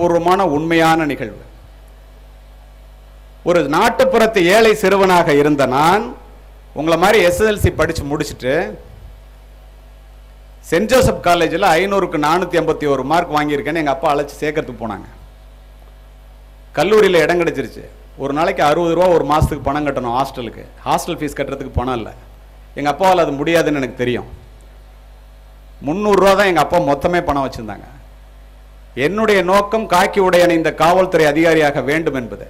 ஆக்கப்பூர்வமான உண்மையான நிகழ்வு. ஒரு நாட்டுப்புறத்து ஏழை சிறுவனாக இருந்த நான் உங்களை மாதிரி எஸ்எஸ்எல்சி படிச்சு முடிச்சுட்டு சென்ட் ஜோசப் காலேஜில் 500க்கு 481 மார்க் வாங்கியிருக்கேன்னு எங்கள் அப்பா அழைச்சி சேர்க்கறதுக்கு போனாங்க. கல்லூரியில் இடம் கிடைச்சிருச்சு. ஒரு நாளைக்கு 60 ரூபா ஒரு மாதத்துக்கு பணம் கட்டணும் ஹாஸ்டலுக்கு. ஹாஸ்டல் ஃபீஸ் கட்டுறதுக்கு பணம் இல்லை. எங்கள் அப்பாவால் அது முடியாதுன்னு எனக்கு தெரியும். 300 ரூபா தான் எங்கள் அப்பா மொத்தமே பணம் வச்சுருந்தாங்க. என்னுடைய நோக்கம் காக்கி உடை அணிந்த காவல்துறை அதிகாரியாக வேண்டும் என்பது.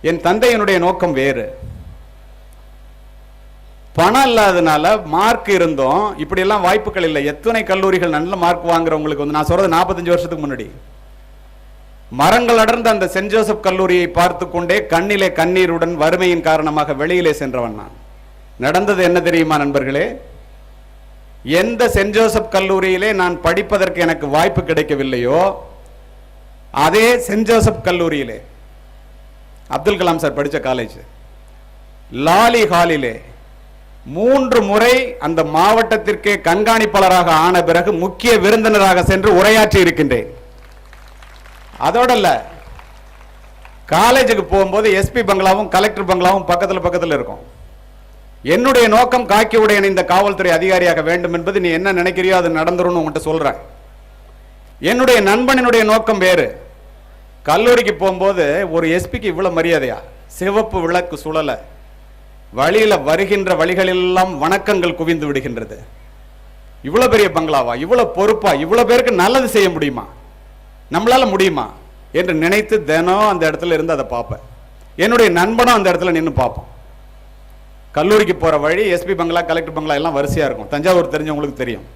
என் தந்தையினுடைய நோக்கம் வேறு. பணம் இல்லாதனால மார்க் இருந்தோம், இப்படியெல்லாம் வாய்ப்புகள் இல்லை. எத்தனை கல்லூரிகள் நல்ல மார்க் வாங்குறவங்களுக்கு வந்து நான் சொல்றது 45 வருஷத்துக்கு முன்னாடி மரங்கள் அடர்ந்த அந்த சென்ட் ஜோசப் கல்லூரியை பார்த்து கொண்டே கண்ணிலே கண்ணீருடன் வறுமையின் காரணமாக வெளியிலே சென்றவன் நான். நடந்தது என்ன தெரியுமா நண்பர்களே? எந்த சென்ட் ஜோசப் கல்லூரியிலே நான் படிப்பதற்கு எனக்கு வாய்ப்பு கிடைக்கவில்லையோ அதே சென்ட் ஜோசப் கல்லூரியிலே அப்துல் கலாம் சார் படித்த காலேஜ் லாலி ஹாலிலே 3 முறை அந்த மாவட்டத்திற்கே கண்காணிப்பாளராக ஆன பிறகு முக்கிய விருந்தினராக சென்று உரையாற்றி இருக்கின்றேன். அதோட இல்ல, காலேஜுக்கு போகும்போது எஸ்பி பங்களாவும் கலெக்டர் பங்களாவும் பக்கத்தில் இருக்கும். என்னுடைய நோக்கம் காக்கி உடை அணிந்த காவல்துறை அதிகாரியாக வேண்டும் என்பது. நீ என்ன நினைக்கிறியோ அது நடந்துரும் உங்கள்கிட்ட சொல்றேன். என்னுடைய நண்பனினுடைய நோக்கம் வேறு. கல்லூரிக்கு போகும்போது ஒரு எஸ்பிக்கு இவ்வளவு மரியாதையா? சிவப்பு விளக்கு சுழல வழியில வருகின்ற வழிகளெல்லாம் வணக்கங்கள் குவிந்து விடுகின்றது. இவ்வளவு பெரிய பங்களாவா, இவ்வளவு பொறுப்பா, இவ்வளவு பேருக்கு நல்லது செய்ய முடியுமா, நம்மளால முடியுமா என்று நினைத்து தினம் அந்த இடத்துல இருந்து அதை பார்ப்பேன். என்னுடைய நண்பனும் அந்த இடத்துல நின்று பார்ப்போம். கல்லூரிக்கு போற வழி எஸ்பி பங்களா கலெக்டர் பங்களா எல்லாம் வரிசையா இருக்கும். தஞ்சாவூர் தெரிஞ்சவங்களுக்கு தெரியும்.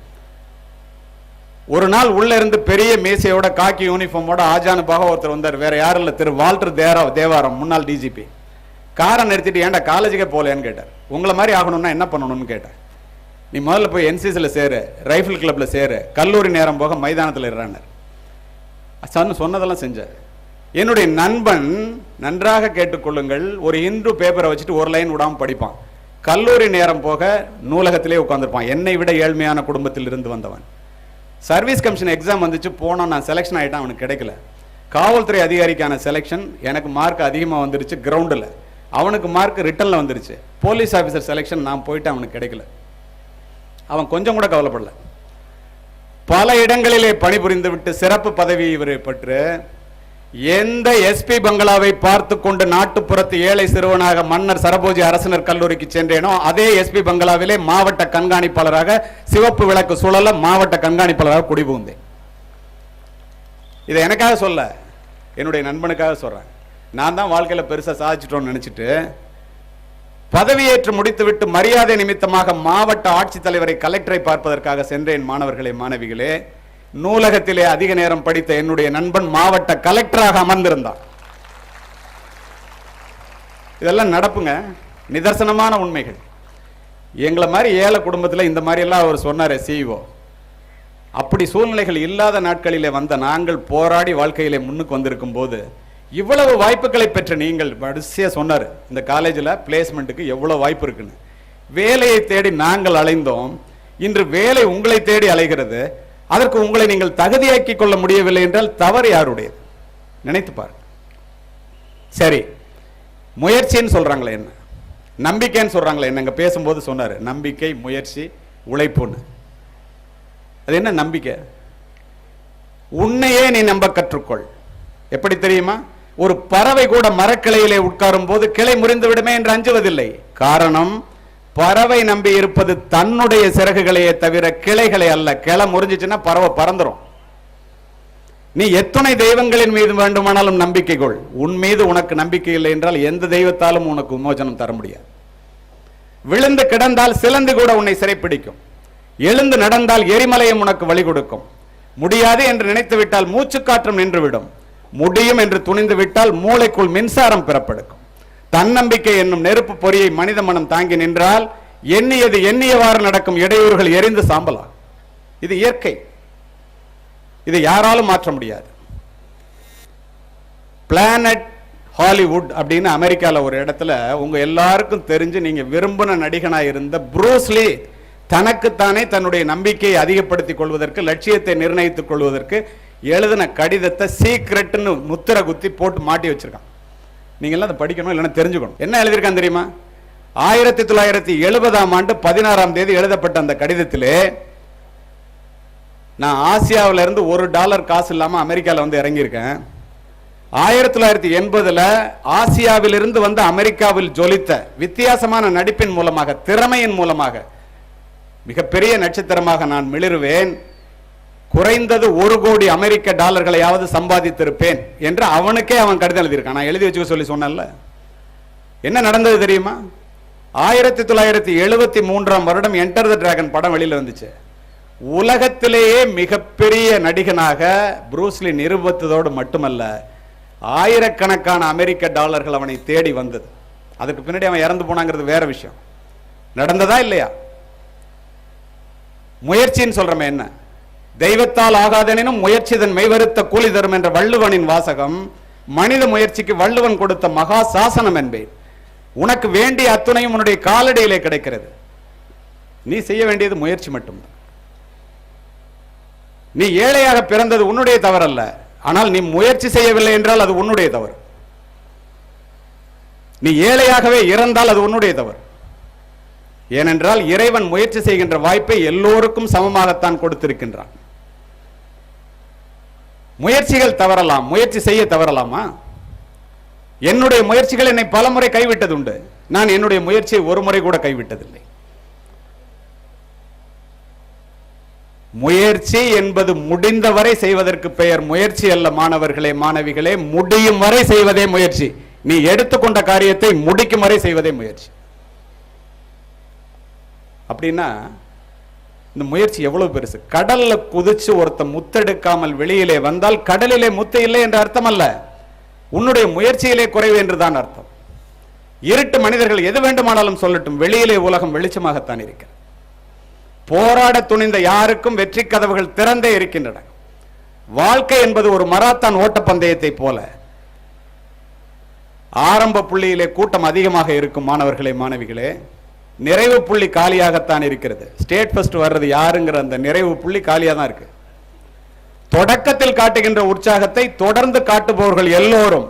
ஒரு நாள் உள்ள இருந்து பெரிய மேசையோட காக்கி யூனிஃபார்மோட ஆஜானுபாக ஒருத்தர் வந்தார். வேற யாரும் இல்லை, திரு வால்டர் தேவாரம், முன்னாள் டிஜிபி. காரை நிறுத்திட்டு ஏன்டா காலேஜுக்கே போகலன்னு கேட்டார். உங்களை மாதிரி ஆகணும்னா என்ன பண்ணணும்னு கேட்டேன். நீ முதல்ல போய் என்சிசியில் சேரு, ரைஃபிள் கிளப்ல சேரு, கல்லூரி நேரம் போக மைதானத்தில் இருறானார். சொன்னதெல்லாம் செஞ்சார். என்னுடைய நண்பன், நன்றாக கேட்டுக்கொள்ளுங்கள், ஒரு இந்து பேப்பரை வச்சுட்டு ஒரு லைன் விடாமல் படிப்பான். கல்லூரி நேரம் போக நூலகத்திலே உட்காந்துருப்பான். என்னை விட ஏழ்மையான குடும்பத்தில் இருந்து வந்தவன். சர்வீஸ் கமிஷன் எக்ஸாம் வந்துச்சு, போனோம். நான் செலெக்ஷன் ஆகிட்டேன், அவனுக்கு கிடைக்கல. காவல்துறை அதிகாரிக்கான செலெக்ஷன் எனக்கு மார்க் அதிகமாக வந்துருச்சு கிரவுண்டில், அவனுக்கு மார்க் ரிட்டனில் வந்துருச்சு. போலீஸ் ஆஃபீஸர் செலெக்ஷன் நான் போயிட்டு அவனுக்கு கிடைக்கல. அவன் கொஞ்சம் கூட கவலைப்படல. பல இடங்களிலே பணிபுரிந்து விட்டு சிறப்பு பதவி இவரை பெற்று எந்த எஸ்பி பங்களாவை பார்த்து கொண்டு நாட்டுப்புறத்து ஏழை சிறுவனாக மன்னர் சரபோஜி அரசினர் கல்லூரிக்கு சென்றேனோ அதே எஸ்பி பங்களாவிலே மாவட்ட கண்காணிப்பாளராக சிவப்பு விளக்கு சுழல மாவட்ட கண்காணிப்பாளராக குடிபுகுந்தேன். இதை எனக்காக சொல்ல, என்னுடைய நண்பனுக்காக சொல்றேன். நான் தான் வாழ்க்கையில பெருசா சாதிச்சிட்டோம்னு நினைச்சிட்டு பதவியேற்று முடித்துவிட்டு மரியாதை நிமித்தமாக மாவட்ட ஆட்சித்தலைவரை கலெக்டரை பார்ப்பதற்காக சென்றேன். மாணவர்களே, மாணவிகளே, நூலகத்திலே அதிக நேரம் படித்த என்னுடைய நண்பன் மாவட்ட கலெக்டராக அமர்ந்திருந்தார். இதெல்லாம் நடப்புங்க, நிதர்சனமான உண்மைகள். எங்களை மாதிரி ஏழை குடும்பத்தில் இந்த மாதிரி எல்லாம் அவர் சொன்னார் சிஇஓ. அப்படி சூழ்நிலைகள் இல்லாத நாட்களிலே வந்த நாங்கள் போராடி வாழ்க்கையிலே முன்னுக்கு வந்திருக்கும் போது இவ்வளவு வாய்ப்புகளை பெற்ற நீங்கள் வரிசையா சொன்னார். இந்த காலேஜில் பிளேஸ்மெண்ட்டுக்கு எவ்வளவு வாய்ப்பு இருக்குன்னு. வேலையை தேடி நாங்கள் அலைந்தோம். இன்று வேலை உங்களை தேடி அலைகிறது. அதற்கு உங்களை நீங்கள் தகுதியாக்கி கொள்ள முடியவில்லை என்றால் தவறு யாருடையது? நினைத்து பாருங்க. சரி, முயற்சின்னு சொல்றாங்களே என்ன, நம்பிக்கைன்னு சொல்றாங்களே என்ன? பேசும்போது சொன்னாரு நம்பிக்கை, முயற்சி, உழைப்புன்னு. அது என்ன நம்பிக்கை? உன்னையே நீ நம்ப கற்றுக்கொள். எப்படி தெரியுமா? ஒரு பறவை கூட மரக்கிளையிலே உட்காரும் போது கிளை முறிந்து விடுமே என்று அஞ்சுவதில்லை. காரணம், பறவை நம்பி இருப்பது தன்னுடைய சிறகுகளையே தவிர கிளைகளை அல்ல. கிளை முறிஞ்சிச்சுன்னா பறவை பறந்துரும். நீ எத்தனை தெய்வங்களின் மீது வேண்டுமானாலும் நம்பிக்கை கொள், உன் மீது உனக்கு நம்பிக்கை இல்லை என்றால் எந்த தெய்வத்தாலும் உனக்கு விமோசனம் தர முடியாது. விழுந்து கிடந்தால் சிலந்து கூட உன்னை சிறைப்பிடிக்கும். எழுந்து நடந்தால் எரிமலையும் உனக்கு வழி கொடுக்கும். முடியாது என்று நினைத்து விட்டால் மூச்சு காற்றும் நின்றுவிடும். முடியும் என்று துணிந்து விட்டால் மூளைக்குள் மின்சாரம் பிறப்பெடுக்கும். தன்னம்பிக்கை என்னும் நெருப்பு பொறியை மனித மனம் தாங்கி நின்றால் எண்ணியது எண்ணியவாறு நடக்கும். இடையூறுகள் எரிந்து சாம்பலாம். இது இயற்கை. இதை யாராலும் மாற்ற முடியாது. பிளானட் ஹாலிவுட் அப்படின்னு அமெரிக்காவில் ஒரு இடத்துல உங்க எல்லாருக்கும் தெரிஞ்சு நீங்க விரும்பின நடிகனாக இருந்த புரூஸ்லி தனக்குத்தானே தன்னுடைய நம்பிக்கையை அதிகப்படுத்திக் கொள்வதற்கு, லட்சியத்தை நிர்ணயித்துக் கொள்வதற்கு எழுதின கடிதத்தை சீக்ரெட்னு முத்திரை குத்தி போட்டு மாட்டி வச்சிருக்கான். நீங்கள்லாம் அதை படிக்கணும், இல்லைன்னா தெரிஞ்சுக்கணும். என்ன எழுதியிருக்கான் தெரியுமா? 1970 16 எழுதப்பட்ட அந்த கடிதத்திலே, நான் ஆசியாவில இருந்து $1 காசு இல்லாம அமெரிக்காவில் வந்து இறங்கியிருக்கேன். 1980 ஆசியாவிலிருந்து வந்து அமெரிக்காவில் ஜொலித்த வித்தியாசமான நடிப்பின் மூலமாக, திறமையின் மூலமாக மிகப்பெரிய நட்சத்திரமாக நான் மிளிருவேன். குறைந்தது $1 கோடி அமெரிக்க சம்பாதித்திருப்பேன் என்று அவனுக்கே அவன் கடிதம் எழுதியிருக்கான். நான் எழுதி வச்சுக்க சொல்லி சொன்னேன்ல. என்ன நடந்தது தெரியுமா? 1973 என்டர் தி டிராகன் படம் வெளியில வந்துச்சு. உலகத்திலேயே மிகப்பெரிய நடிகனாக புரூஸ்லி நிரூபித்ததோடு மட்டுமல்ல, ஆயிரக்கணக்கான $அமெரிக்க அவனை தேடி வந்தது. அதுக்கு பின்னாடி அவன் இறந்து போனாங்கிறது வேற விஷயம். நடந்ததா இல்லையா? முயற்சின்னு சொல்றமே என்ன? தெய்வத்தால் ஆகாதெனினும் முயற்சி தன் மெய்வருத்த கூலி தரும் என்ற வள்ளுவனின் வாசகம் மனித முயற்சிக்கு வள்ளுவன் கொடுத்த மகா சாசனம் என்பேன். உனக்கு வேண்டிய அத்துணையும் உன்னுடைய காலடியிலே கிடைக்கிறது. நீ செய்ய வேண்டியது முயற்சி மட்டும்தான். நீ ஏழையாக பிறந்தது உன்னுடைய தவறல்ல, ஆனால் நீ முயற்சி செய்யவில்லை என்றால் அது உன்னுடைய தவறு. நீ ஏழையாகவே இறந்தால் அது உன்னுடைய தவறு. ஏனென்றால் இறைவன் முயற்சி செய்கின்ற வாய்ப்பை எல்லோருக்கும் சமமாகத்தான் கொடுத்திருக்கின்றான். முயற்சிகள் தவறலாம், முயற்சி செய்ய தவறலாமா? என்னுடைய முயற்சிகள் என்னை பலமுறை கைவிட்டது உண்டு. நான் என்னுடைய முயற்சியை ஒரு முறை கூட கைவிட்டதில்லை. முயற்சி என்பது முடிந்தவரை செய்வதற்கு பெயர் முயற்சி அல்ல மாணவர்களே, மாணவிகளே. முடியும் வரை செய்வதே முயற்சி. நீ எடுத்துக்கொண்ட காரியத்தை முடிக்கும் வரை செய்வதே முயற்சி. அப்படின்னா இந்த முயற்சி எவ்வளவு பெருசு. கடல்ல குதிச்சு ஒருத்த முத்தெடுக்காமல் வெளியிலே வந்தால் கடலிலே முத்து இல்லை என்ற அர்த்தம் அல்ல, உன்னுடைய முயற்சியிலே குறைவு என்றுதான் அர்த்தம். இருட்டு மனிதர்கள் எது வேண்டுமானாலும் சொல்லட்டும், வெளியிலே உலகம் வெளிச்சமாகத்தான் இருக்கிறது. போராட துணிந்த யாருக்கும் வெற்றி கதவுகள் திறந்தே இருக்கின்றன. வாழ்க்கை என்பது ஒரு மராத்தான் ஓட்டப்பந்தயத்தை போல. ஆரம்ப புள்ளியிலே கூட்டம் அதிகமாக இருக்கும் மாணவர்களே, மாணவிகளே. நிறைவு புள்ளி காலியாகத்தான் இருக்கிறது. ஸ்டேட் ஃபர்ஸ்ட் வர்றது யாருங்கிற அந்த நிறைவு புள்ளி காலியா தான் இருக்கு. தொடக்கத்தில் காட்டுகின்ற உற்சாகத்தை தொடர்ந்து காட்டுபவர்கள் எல்லோரும்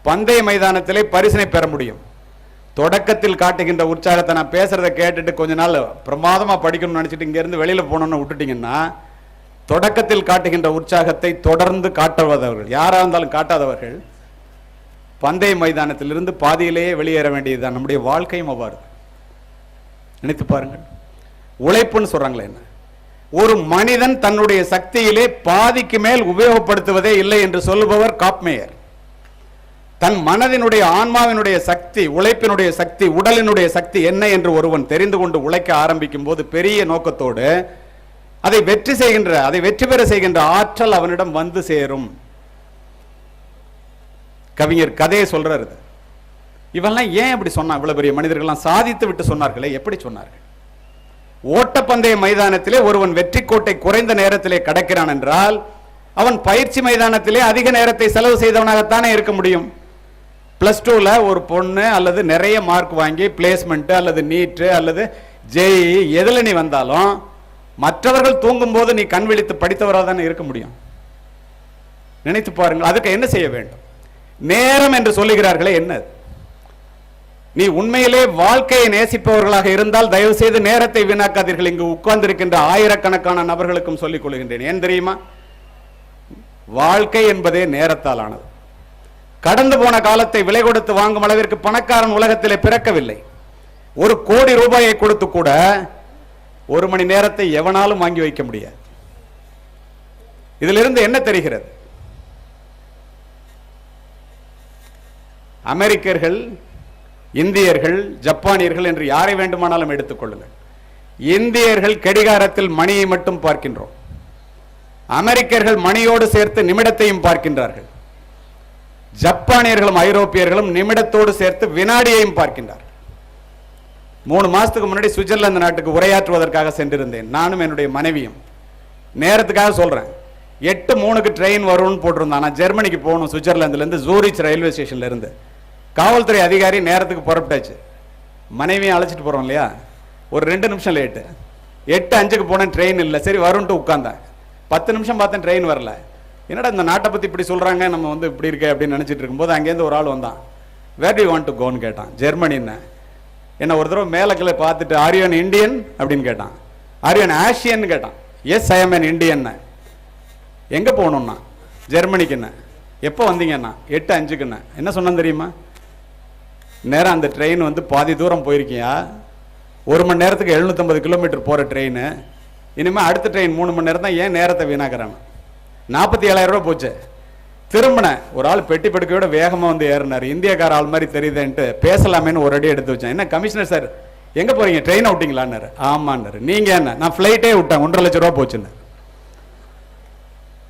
பந்தய மைதானத்திலே பரிசினை பெற முடியும். தொடக்கத்தில் காட்டுகின்ற உற்சாகத்தை, நான் பேசுறதை கேட்டுட்டு கொஞ்ச நாள் பிரமாதமா படிக்கணும்னு நினைச்சிட்டு இங்க இருந்து வெளியில போனோம்னு விட்டுட்டீங்கன்னா, தொடக்கத்தில் காட்டுகின்ற உற்சாகத்தை தொடர்ந்து காட்டுவதவர்கள் யாரா இருந்தாலும் காட்டாதவர்கள் பந்தய மைதானத்திலிருந்து பாதியிலேயே வெளியேற வேண்டியதுதான். நம்முடைய வாழ்க்கையும் அவ்வாறு. நினைத்து பாருங்கள். உழைப்புன்னு சொல்றாங்களே என்ன? ஒரு மனிதன் தன்னுடைய சக்தியிலே பாதிக்கு மேல் உபயோகப்படுத்துவதே இல்லை என்று சொல்லுபவர் காப்மேயர். தன் மனதினுடைய, ஆன்மாவினுடைய சக்தி, உழைப்பினுடைய சக்தி, உடலினுடைய சக்தி என்ன என்று ஒருவன் தெரிந்து கொண்டு உழைக்க ஆரம்பிக்கும் போது பெரிய நோக்கத்தோடு அதை வெற்றி பெற செய்கின்ற ஆற்றல் அவனிடம் வந்து சேரும். கவிஞர் கதையை சொல்றாரு. இவெல்லாம் ஏன் அப்படி சொன்னா? இவ்வளவு பெரிய மனிதர்கள்லாம் சாதித்து விட்டு சொன்னார்களே, எப்படி சொன்னார்கள்? ஓட்டப்பந்தய மைதானத்திலே ஒருவன் வெற்றி கோட்டை குறைந்த நேரத்திலே கடக்கிறான் என்றால் அவன் பயிற்சி மைதானத்திலே அதிக நேரத்தை செலவு செய்தவனாகத்தானே இருக்க முடியும். பிளஸ் டூல ஒரு பொண்ணு அல்லது நிறைய மார்க் வாங்கி பிளேஸ்மெண்ட் அல்லது நீட் அல்லது ஜேஇ எதுல நீ வந்தாலும் மற்றவர்கள் தூங்கும் போது நீ கண் விழித்து படித்தவராக தானே இருக்க முடியும். நினைத்து பாருங்கள். அதுக்கு என்ன செய்ய வேண்டும்? நேரம் என்று சொல்லுகிறார்களே, என்ன? நீ உண்மையிலே வாழ்க்கையை நேசிப்பவர்களாக இருந்தால் தயவு செய்து நேரத்தை வீணாக்காதீர்கள். இங்கு உட்கார்ந்திருக்கின்ற ஆயிரக்கணக்கான நபர்களுக்கும் சொல்லிக் கொள்கின்றேன். ஏன் தெரியுமா? வாழ்க்கை என்பதே நேரத்தால் ஆனது. கடந்து போன காலத்தை விலை கொடுத்து வாங்கும் அளவிற்கு பணக்காரன் உலகத்திலே பிறக்கவில்லை. $1 கோடி கொடுத்து கூட 1 மணி நேரத்தை எவனாலும் வாங்கி வைக்க முடியாது. இதிலிருந்து என்ன தெரிகிறது? அமெரிக்கர்கள், இந்தியர்கள், ஜப்பானியர்கள் என்று யாரை வேண்டுமானாலும் எடுத்துக்கொள்ளுங்கள். இந்தியர்கள் கடிகாரத்தில் மணியை மட்டும் பார்க்கின்றோம். அமெரிக்கர்கள் மணியோடு சேர்த்து நிமிடத்தையும் பார்க்கின்றார்கள். ஜப்பானியர்களும் ஐரோப்பியர்களும் நிமிடத்தோடு சேர்த்து வினாடியையும் பார்க்கின்றார்கள். 3 மாசத்துக்கு முன்னாடி சுவிட்சர்லாந்து நாட்டுக்கு உரையாற்றுவதற்காக சென்றிருந்தேன். நானும் என்னுடைய மனைவியும். நேரத்துக்காக சொல்றேன். 8:03 ட்ரெயின் வரும்னு போட்டிருந்தான். நான் ஜெர்மனிக்கு போகணும். சுவிட்சர்லாந்துல இருந்து ஜூரிச் ரயில்வே ஸ்டேஷன்ல இருந்து காவல்துறை அதிகாரி நேரத்துக்கு புறப்பட்டாச்சு. மனைவியும் அழைச்சிட்டு போறோம் இல்லையா, ஒரு 2 நிமிஷம் லேட்டு. 8:05 போனேன், ட்ரெயின் இல்லை. சரி வரும்ட்டு உட்கார்ந்தேன். 10 நிமிஷம் பார்த்தேன், ட்ரெயின் வரல. என்னடா இந்த நாட்டை பற்றி இப்படி சொல்கிறாங்க, நம்ம வந்து இப்படி இருக்கே அப்படின்னு நினச்சிட்டு இருக்கும்போது அங்கேருந்து ஒரு ஆள் வந்தான். வேர் டு யூ வாண்ட் டு கோன்னு கேட்டான். ஜெர்மனின்னு. என்ன ஒரு தடவை மேலக்கில் பார்த்துட்டு ஆரியன் இண்டியன் அப்படின்னு கேட்டான். ஆரியன் ஆஷியன் கேட்டான். Yes I am an Indian. எங்கே போகணும்னா ஜெர்மனிக்குண்ணே. எப்போ வந்தீங்கண்ணா? 8:05க்குண்ணே. என்ன சொன்னேன் தெரியுமா? நேரம் அந்த ட்ரெயின் வந்து பாதி தூரம் போயிருக்கியா, 1 மணி நேரத்துக்கு 750 கிலோமீட்டர் போகிற ட்ரெயின், இனிமேல் அடுத்த ட்ரெயின் 3 மணி நேரம் தான், ஏன் நேரத்தை வீணாக்குறான்? 47,000 ரூபா போச்சு. திரும்பினேன், ஒரு ஆள் பெட்டி படுக்கையோட வேகமாக வந்து ஏறினார். இந்தியாக்கார ஆள் மாதிரி தெரியுதுன்ட்டு பேசலாமேன்னு ஒரு அடி எடுத்து வச்சேன். என்ன கமிஷனர் சார் எங்கே போகிறீங்க, ட்ரெயினை விட்டிங்களான்னாரு. ஆமான்னாரு. நீங்கள் என்ன? நான் ஃப்ளைட்டே விட்டேன், 1.5 லட்ச ரூபா போச்சுன்னு.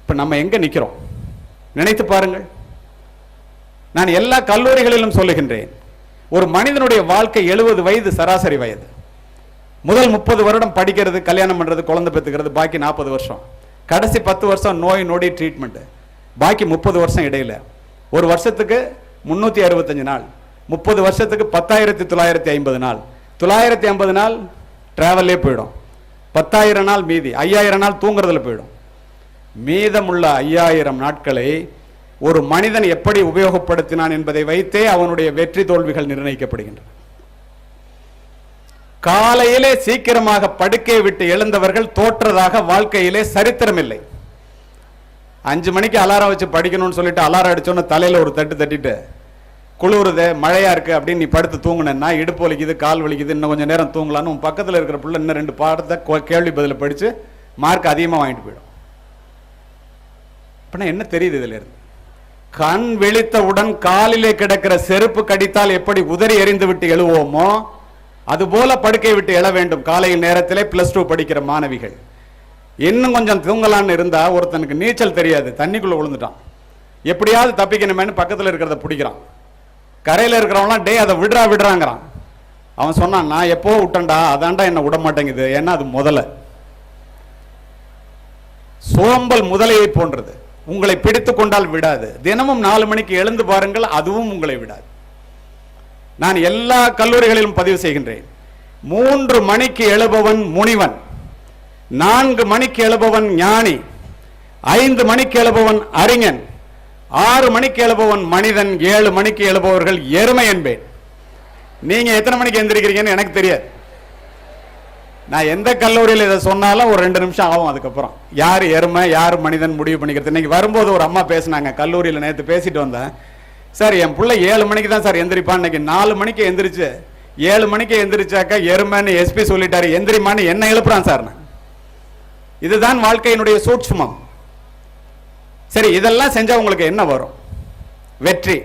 இப்போ நம்ம எங்கே நிற்கிறோம் நினைத்து பாருங்கள். நான் எல்லா கல்லூரிகளிலும் சொல்லுகின்றேன், ஒரு மனிதனுடைய வாழ்க்கை 70 வயது சராசரி வயது. முதல் 30 வருடம் படிக்கிறது, கல்யாணம் பண்ணுறது, குழந்தை பெற்றுக்கிறது, பாக்கி 40 வருஷம். கடைசி 10 வருஷம் நோய் நொடி ட்ரீட்மெண்ட், பாக்கி 30 வருஷம் இடையில. ஒரு வருஷத்துக்கு 365 நாள், 30 வருஷத்துக்கு 10,950 நாள், 950 நாள் டிராவல்லே போயிடும், 10,000 நாள் மீதி, 5,000 நாள் தூங்குறதுல போயிடும். மீதமுள்ள 5,000 நாட்களை ஒரு மனிதன் எப்படி உபயோகப்படுத்தினான் என்பதை வைத்தே அவனுடைய வெற்றி தோல்விகள் நிர்ணயிக்கப்படுகின்றன. காலையிலே சீக்கிரமாக படுக்கையை விட்டு எழுந்தவர்கள் தோற்றதாக வாழ்க்கையிலே சரித்திரம் இல்லை. 5 மணிக்கு அலாரம் வச்சு படிக்கணும்னு சொல்லிட்டு அலாரம் அடிச்சோன்னு தலையில ஒரு தட்டு தட்டிட்டு குளிருது மழையா இருக்கு அப்படின்னு நீ படுத்து தூங்குனா இடுப்பு வலிக்குது, கால் வலிக்குது, இன்னும் கொஞ்சம் நேரம் தூங்கலான்னு உன் பக்கத்தில் இருக்கிற பிள்ளை இன்னும் 2 பாடத்தை கேள்வி பதில படிச்சு மார்க் அதிகமாக வாங்கிட்டு போயிடும். என்ன தெரியுது இதுல இருந்து? கண் விழித்தவுடன் காலிலே கிடக்கிற செருப்பு கடித்தால் எப்படி உதறி எறிந்து விட்டு எழுவோமோ அதுபோல படுக்கை விட்டு எழ வேண்டும். காலையில் நேரத்திலே +2 படிக்கிற மாணவிகள் இன்னும் கொஞ்சம் தூங்கலான்னு இருந்தா, ஒருத்தனுக்கு நீச்சல் தெரியாது, தண்ணிக்குள்ள விழுந்துட்டான், எப்படியாவது தப்பிக்கணுமேனு பக்கத்தில் இருக்கிறத பிடிக்கிறான். கரையில் இருக்கிறவங்களாம் டே அதை விடுறாங்கிறான். அவன் சொன்னான், நான் எப்போ விட்டேன்டா, அதான்டா என்ன விட மாட்டேங்குது. ஏன்னா அது முதல்ல சோம்பல் முதலையை போன்றது, உங்களை பிடித்து கொண்டால் விடாது. தினமும் 4 மணிக்கு எழுந்து பாருங்கள், அதுவும் உங்களை விடாது. நான் எல்லா கல்லூரிகளிலும் பதிவு செய்கின்றேன். 3 மணிக்கு எழுபவன் முனிவன், 4 மணிக்கு எழுபவன் ஞானி, 5 மணிக்கு எழுபவன் அறிஞன், 6 மணிக்கு எழுபவன் மனிதன், 7 மணிக்கு எழுபவர்கள் எருமை என்பேன். நீங்க எத்தனை மணிக்கு எந்திரிக்கிறீங்கன்னு எனக்கு தெரியாது. நான் எந்த கல்லூரியில் இதை சொன்னாலும் ஒரு 2 நிமிஷம் ஆகும். அதுக்கப்புறம் யார் எருமை யார் மனிதன் முடிவு பண்ணிக்கிறது. இன்னைக்கு வரும்போது ஒரு அம்மா பேசினாங்க, கல்லூரியில் நேற்று பேசிட்டு வந்தேன். சார் என் பிள்ளை 7 மணிக்கு தான் சார் எந்திரிப்பான், இன்னைக்கு 4 மணிக்கு எந்திரிச்சு 7 மணிக்கு எந்திரிச்சாக்கா எருமைன்னு எஸ்பி சொல்லிட்டாரு, எந்திரிமான்னு என்ன எழுப்புறான் சார். இதுதான் வாழ்க்கையினுடைய சூட்சுமம். சரி, இதெல்லாம் செஞ்சா உங்களுக்கு என்ன வரும்? வெற்றி.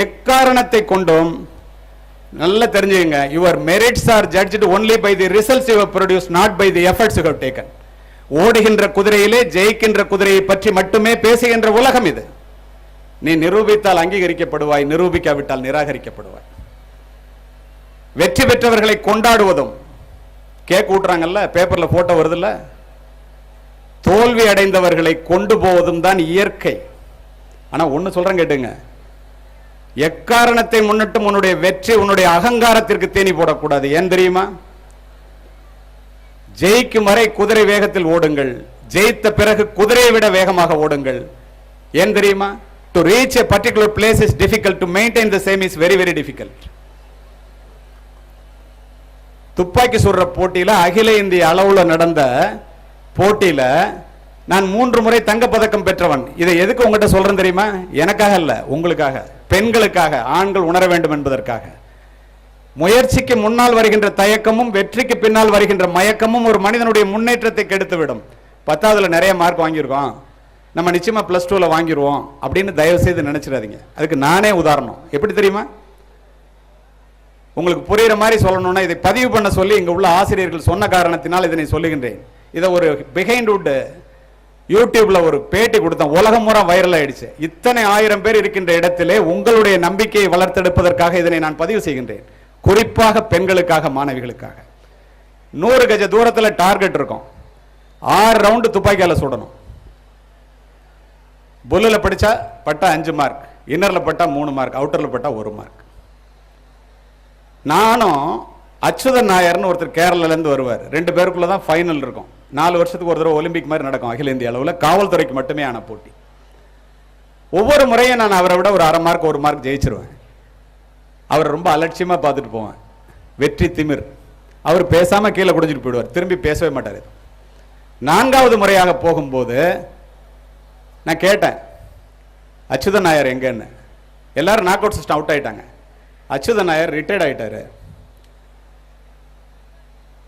எக்காரணத்தை கொண்டும் நல்லா தெரிஞ்சுங்க, your merits are judged only by the results you have produced, not by the efforts you have taken. ஓடுகின்ற குதிரையிலே ஜெயிக்கின்ற குதிரையை பற்றி மட்டுமே பேசுகின்ற உலகம் இது. நீ நிரூபித்தால் அங்கீகரிக்கப்படுவாய், நிரூபிக்காவிட்டால் நிராகரிக்கப்படுவாய். வெற்றி பெற்றவர்களை கொண்டாடுவதும், கேக் ஊட்டுறாங்கல்ல, பேப்பர்ல போட்டோ வருதுல்ல, தோல்வி அடைந்தவர்களை கொண்டு போவதும் தான் இயற்கை. ஆனா ஒன்னு சொல்றேன் கேட்டுங்க, எக்காரணத்தை முன்னிட்டும் உன்னுடைய வெற்றி உன்னுடைய அகங்காரத்திற்கு தேனி போடக்கூடாது. ஏன் தெரியுமா? ஜெயிக்கும் வரை குதிரை வேகத்தில் ஓடுங்கள், ஜெயித்த பிறகு குதிரையை விட வேகமாக ஓடுங்கள். ஏன் தெரியுமா? to reach a particular place is difficult, to maintain the same is very very difficult. துப்பாக்கி சுடுற போட்டியில அகில இந்திய அளவுல நடந்த போட்டியில நான் 3 முறை தங்கப்பதக்கம் பெற்றவன். இதை எதுக்கு உங்ககிட்ட சொல்றேன் தெரியுமா? எனக்காக அல்ல, உங்களுக்காக, பெண்களுக்காக, ஆண்கள் உணர வேண்டும் என்பதற்காக. முயற்சிக்கு முன்னால் வருகின்ற தயக்கமும் வெற்றிக்கு பின்னால் வருகின்ற மயக்கமும் ஒரு மனிதனுடைய முன்னேற்றத்தை கெடுத்துவிடும். 10ஆவதுல நிறைய மார்க் வாங்கியிருக்கோம், நம்ம நிச்சயமா +2ல வாங்கிடுவோம் அப்படின்னு தயவு செய்து நினைச்சிடாதீங்க. அதுக்கு நானே உதாரணம். எப்படி தெரியுமா? உங்களுக்கு புரியுற மாதிரி சொல்லணும்னா இதை பதிவு பண்ண சொல்லி இங்க உள்ள ஆசிரியர்கள் சொன்ன காரணத்தினால் இதனை சொல்லுகின்றேன். இதை ஒரு பிஹைண்ட் வுட் யூடியூப்ல ஒரு பேட்டி கொடுத்தேன், உலகம் முறை வைரல் ஆயிடுச்சு. இத்தனை 1000 பேர் இருக்கின்ற இடத்திலே உங்களுடைய நம்பிக்கையை வளர்த்தெடுப்பதற்காக இதனை நான் பதிவு செய்கின்றேன். குறிப்பாக பெண்களுக்காக, மாணவிகளுக்காக. 100 கஜ தூரத்தில் டார்கெட் இருக்கும், 6 ரவுண்டு துப்பாக்கியால சுடணும். புல்லில் படிச்சா பட்டா 5 மார்க், இன்னர்ல பட்டா 3 மார்க், அவுட்டர்ல பட்டா 1 மார்க். நானும் அச்சுதன் நாயர்னு ஒருத்தர் கேரளால இருந்து வருவார், 2 பேருக்குள்ள தான் ஃபைனல் இருக்கும். 4 வருஷத்துக்கு ஒரு தடவை ஒலிம்பிக் மாதிரி நடக்கும் அகில இந்திய அளவில், காவல்துறைக்கு மட்டுமே ஆன போட்டி. ஒவ்வொரு முறையும் நான் அவரை விட ஒரு 1/2 மார்க் 1 மார்க் ஜெயிச்சிருவேன். அவரை ரொம்ப அலட்சியமாக பார்த்துட்டு போவேன். வெற்றி திமிர். அவர் பேசாமல் கீழே குடிஞ்சிட்டு போயிடுவார், திரும்பி பேசவே மாட்டார். 4வது முறையாக போகும்போது நான் கேட்டேன், அச்சுதன் நாயர் எங்கன்னு. எல்லாரும் நாக் அவுட் சிஸ்டம் அவுட் ஆயிட்டாங்க. அச்சுதன் நாயர் ரிட்டையர்ட் ஆயிட்டாரு.